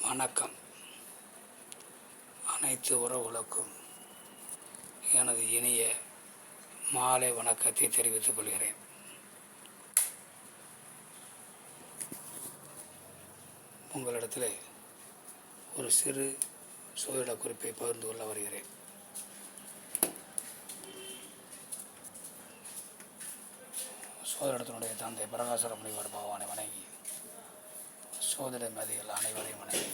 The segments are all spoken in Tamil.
வணக்கம். அனைத்து உறவுகளுக்கும் எனது இனிய மாலை வணக்கத்தை தெரிவித்துக் கொள்கிறேன். உங்களிடத்தில் ஒரு சிறு சோதிட குறிப்பை பகிர்ந்து கொள்ள வருகிறேன். சோதிடத்தினுடைய தந்தை பிரகாசர முனிவர் பகவானை வணங்கி, சோதிட மேதைகள் அனைவரையும் வணங்கி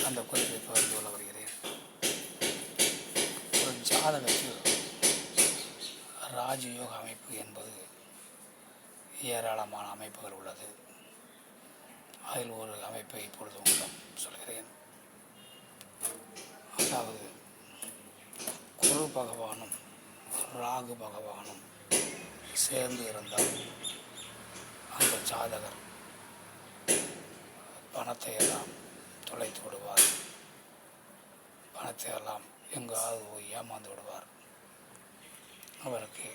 அந்த குறிப்பை பகிர்ந்து கொள்ள வருகிறேன். ஒரு ஜாதகத்தில் ராஜயோக அமைப்பு என்பது ஏராளமான அமைப்புகள் உள்ளது. அதில் ஒரு அமைப்பை இப்பொழுது உங்களிடம் சொல்கிறேன். அதாவது குரு பகவானும் ராகு பகவானும் சேர்ந்து இருந்தால் அந்த ஜாதகர் பணத்தை எல்லாம் தொலைத்து விடுவார். பணத்தை எல்லாம் எங்காவது போய் ஏமாந்து விடுவார். அவருக்கு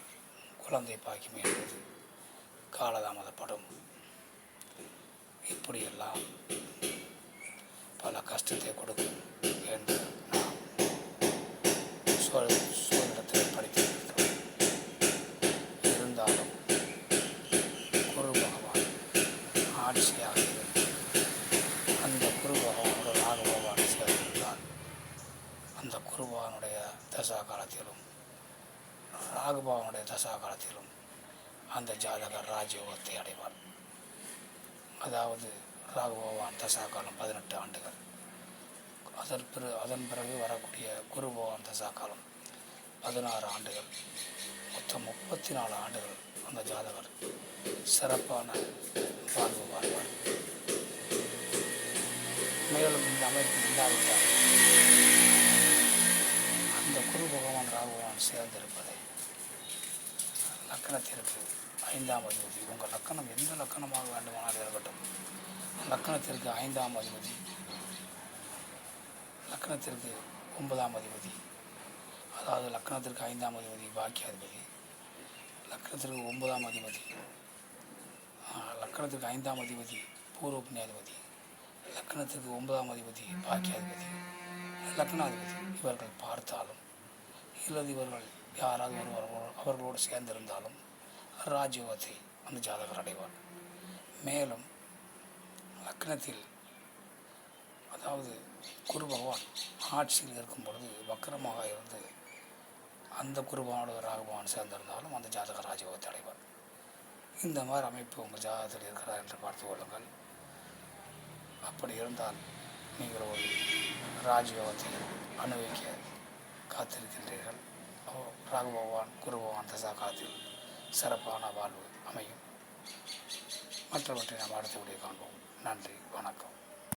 குழந்தை பாக்கியம் என்பது காலதாமதப்படும். இப்படியெல்லாம் பல கஷ்டத்தை கொடுக்கும் என்று நாம் சோதிடத்தில் படித்திருக்கிறோம். இருந்தாலும் குரு பகவான் ஆட்சியாக இருந்து அந்த குரு பகவானோட ராகு பகவான் சேர்ந்திருந்தால் அந்த குரு பகவானுடைய தசா காலத்திலும் ராகு பகவானுடைய தசா காலத்திலும் அந்த ஜாதகர் ராஜயோகத்தை அடைவார். அதாவது ராகு பகவான் தசா காலம் 18 ஆண்டுகள், அதன் பிறகு வரக்கூடிய குரு பகவான் தசா காலம் 16 ஆண்டுகள், மொத்தம் 34 ஆண்டுகள் அந்த ஜாதகர் சிறப்பான வாழ்வு வாழ்வார். மேலும் இந்த அமைப்பு இல்லாவிட்டால் அந்த குரு பகவான் ராகு பகவான் சேர்ந்திருப்பதை லக்கணத்திற்கு 5ஆம் அதிபதி, உங்கள் லக்கணம் எந்த லக்கணமாக வேண்டுமானால் இருக்கட்டும், லக்கணத்திற்கு 5ஆம் அதிபதி, லக்கணத்திற்கு 9ஆம் அதிபதி, அதாவது லக்கணத்திற்கு 5ஆம் அதிபதி பாக்கியாதிபதி, லக்கணத்திற்கு 9ஆம் அதிபதி, லக்கணத்திற்கு 5ஆம் அதிபதி பூர்வ புண்ணியாதிபதி, லக்கணத்திற்கு 9ஆம் அதிபதி பாக்கியாதிபதி, லக்னாதிபதி இவர்கள் பார்த்தாலும் இல்லது இவர்கள் யாராவது ஒருவர் அவர்களோடு சேர்ந்திருந்தாலும் ராஜயோகத்தை அந்த ஜாதகர் அடைவார். மேலும் லக்னத்தில் அதாவது குரு பகவான் ஆட்சியில் இருக்கும் பொழுது வக்கரமாக இருந்து அந்த குரு பகவானோட ராகு பகவான் சேர்ந்திருந்தாலும் அந்த ஜாதகர் ராஜயோகத்தை அடைவார். இந்த மாதிரி அமைப்பு உங்கள் ஜாதகத்தில் இருக்கிறதா என்று பார்த்து கொள்ளுங்கள். அப்படி இருந்தால் நீங்கள் ஒரு ராஜயோகத்தை அனுபவிக்க காத்திருக்கின்றீர்கள். ராகு பகவான் குரு பகவான் தசா காலத்தில் சிறப்பான வாழ்வு அமையும். மற்றவற்றை நாம் அடுத்த வீடியோ காண்போம். நன்றி, வணக்கம்.